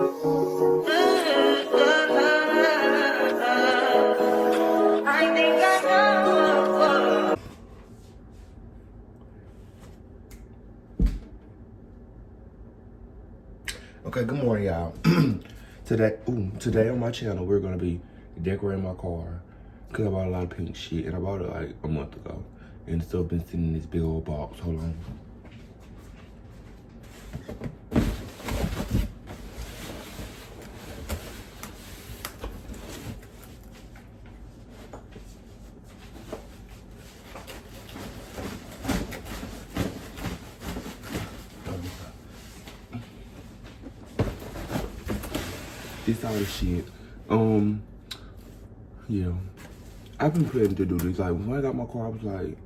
Okay, good morning, y'all. Today on my channel, we're gonna be decorating my car. Cause I bought a lot of pink shit, and I bought it like a month ago, and it's still been sitting in this big old box. Hold on. This all the shit. Yeah. I've been planning to do this. Like when I got my car, I was like,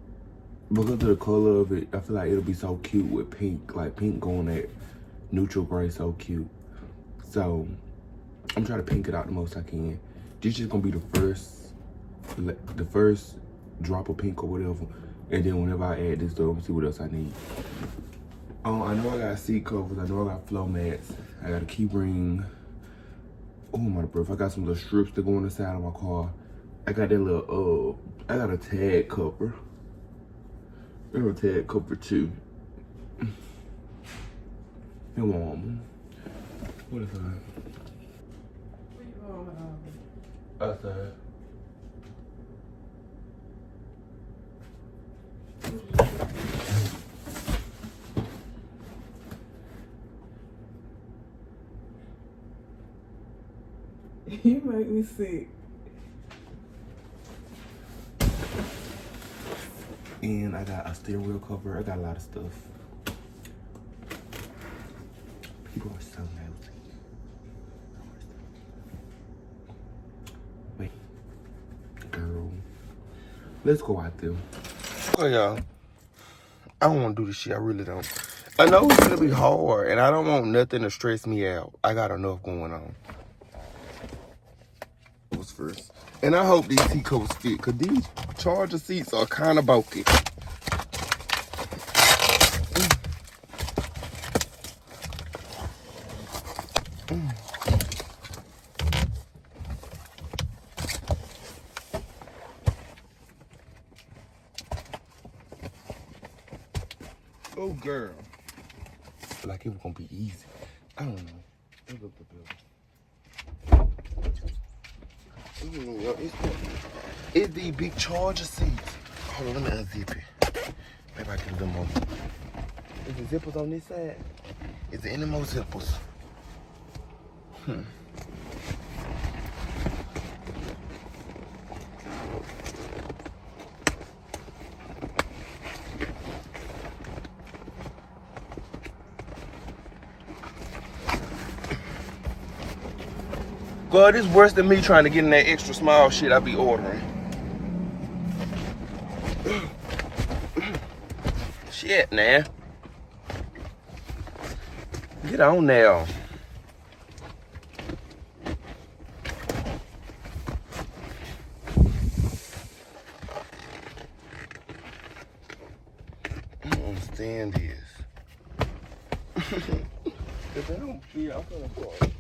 because of the color of it, I feel like it'll be so cute with pink. Like pink going at neutral gray, so cute. So I'm trying to pink it out the most I can. This is gonna be the first drop of pink or whatever. And then whenever I add this though, I'm gonna see what else I need. I know I got seat covers. I know I got floor mats. I got a key ring. Oh my breath. I got some little strips that go on the side of my car. I got that little, I got a tag cover. I got a tag cover too. And warm. What is that? Where you going? Outside. You make me sick. And I got a steering wheel cover. I got a lot of stuff. People are so nosy. Wait. Girl. Let's go out there. Okay, y'all. I don't want to do this shit. I really don't. I know it's going to be hard, and I don't want nothing to stress me out. I got enough going on. First. And I hope these seat covers fit, because these Charger seats are kind of bulky. Oh, girl. Like it was going to be easy. I don't know. Let's look at the bill. It's the big Charger seats. Hold on, let me unzip it. Maybe I can do more. Is the zippers on this side? Is there any more zippers? God, it's worse than me trying to get in that extra small shit I be ordering. Shit, now. Get on now. I don't understand this. If they don't fit, I'm gonna start crying.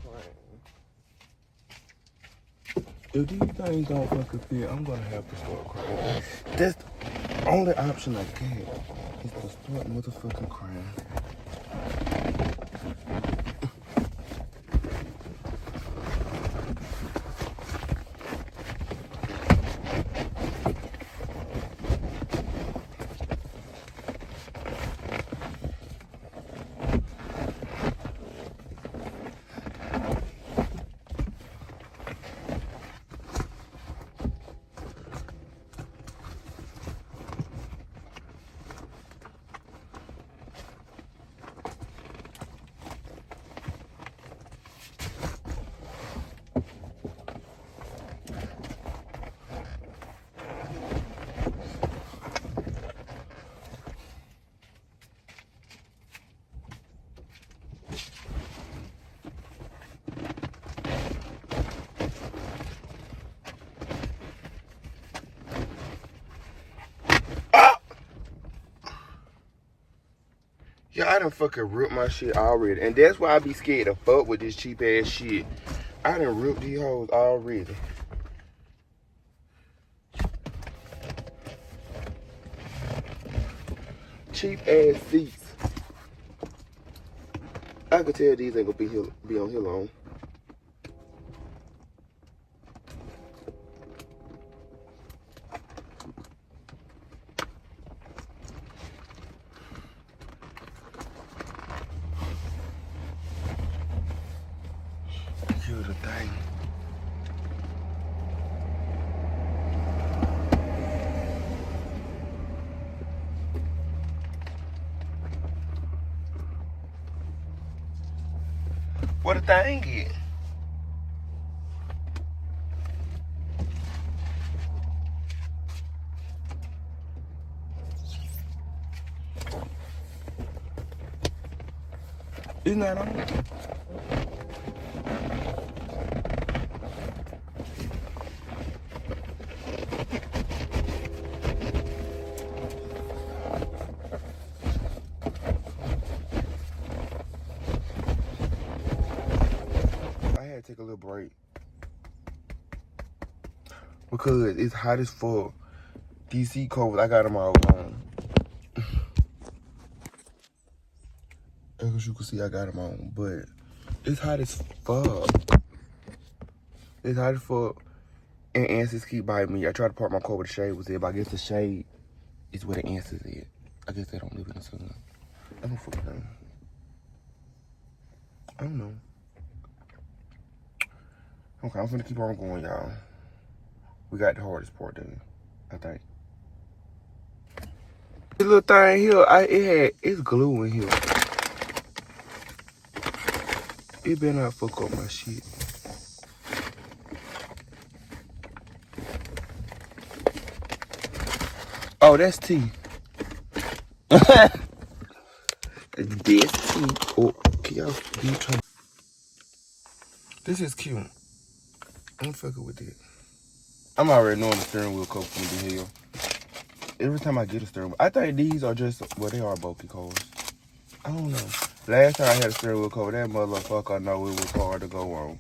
If these things don't fucking fit, I'm gonna have to start crying. That's the only option I get is to start motherfucking crying. Yeah, I done fucking ripped my shit already. And that's why I be scared to fuck with this cheap ass shit. I done ripped these hoes already. Cheap ass seats. I could tell these ain't gonna be on here long. Here's the thing. What the thing is? It's not on. I had to take a little break because it's hot as fuck. These seat covers, I got them all on. As you can see, I got them on, but it's hot as fuck. It's hot as fuck, and ants keep biting me. I tried to park my car where the shade was there, but I guess the shade is where the ants is at. I guess they don't live in the sun. I don't fucking know. I don't know. Okay, I'm finna keep on going, y'all. We got the hardest part done, I think. This little thing here, it's glue in here. It better not fuck up my shit. Oh, that's tea. That's tea. Oh, can y'all try? This is cute. I'm fucking with it. I'm already knowing the steering wheel coat from the hill. Every time I get a steering wheel, I think these are just, well, they are bulky cars. I don't know. Last time I had a steering wheel cover, that motherfucker know it was hard to go on.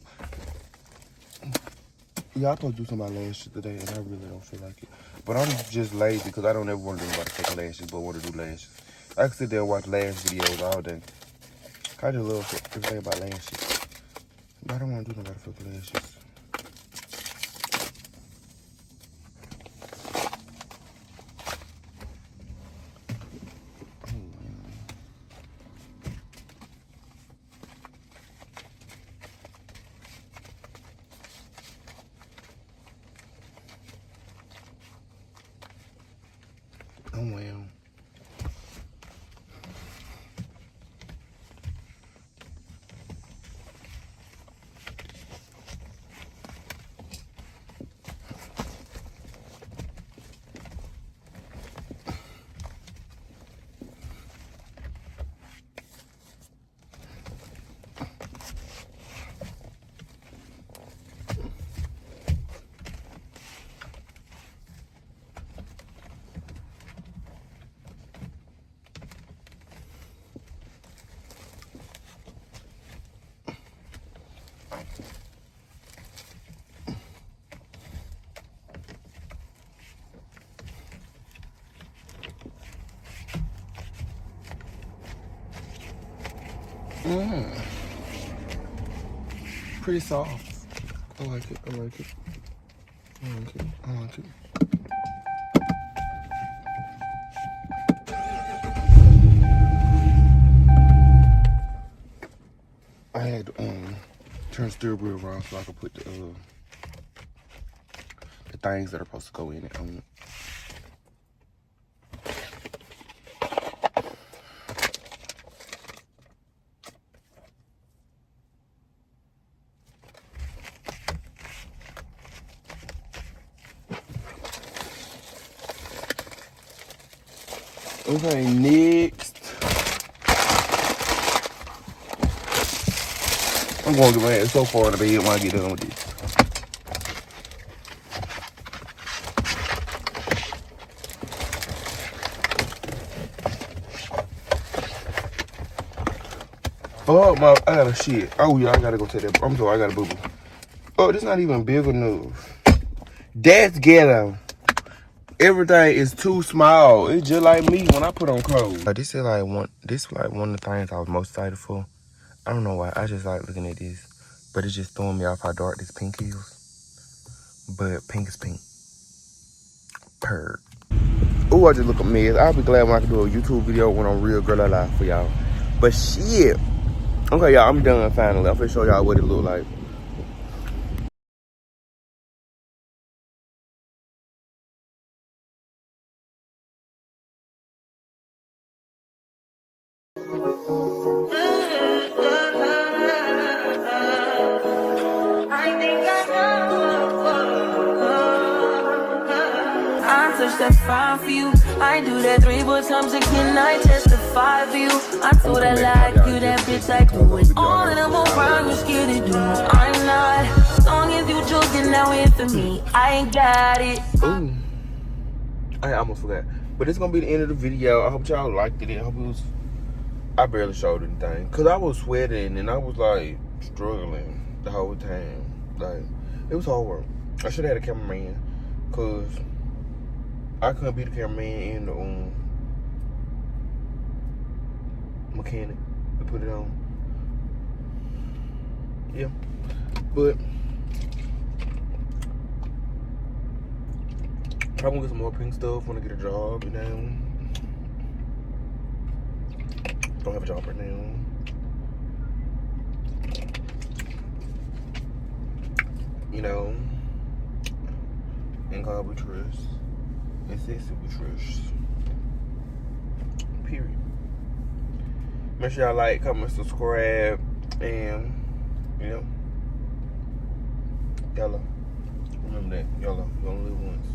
Yeah, I supposed to do some of my lashes today, and I really don't feel like it. But I'm just lazy because I don't ever want to do about fucking lashes, but want to do lashes. I can sit there and watch lash videos all day. I just love everything about lashes. But I don't want to do no about fucking lashes. Oh well. Pretty soft. I like it. I like it. I like it. I like it. I had to turn the steering wheel around so I could put the things that are supposed to go in it on. Okay, next. I'm going to get my head so far in the bed when I get done with this. Fuck my, I got a shit. Oh yeah, I gotta go take that. I'm sorry, I got a boo boo. Oh, this not even big enough. That's ghetto. Everything is too small. It's just like me when I put on clothes. This is like one. This like one of the things I was most excited for. I don't know why. I just like looking at this, but it's just throwing me off how dark this pink is. But pink is pink. Purr. Oh, I just look a mess. I'll be glad when I can do a YouTube video when I'm real girl alive for y'all. But shit. Okay, y'all. I'm done finally. I'm finna show y'all what it look like. I touch that 5 for you. I do that 3 more times again. I testify for you. I told her like you, that bitch I do it. All of them around you scared to do. I'm not. As long as you joking now in for me, I ain't got it. Ooh. I almost forgot. But it's gonna be the end of the video. I hope y'all liked it. I hope it was. I barely showed anything. Cause I was sweating and I was like struggling the whole time. Like, it was hard. I should have had a cameraman. Cause I couldn't be the cameraman and the mechanic to put it on. Yeah. But I'm gonna get some more pink stuff when I get a job, you know. Don't have a job right now. You know. And God we trust. And Sissy we trust. Period. Make sure y'all like, comment, subscribe, and you know. YOLO. Remember that. YOLO. You only live once.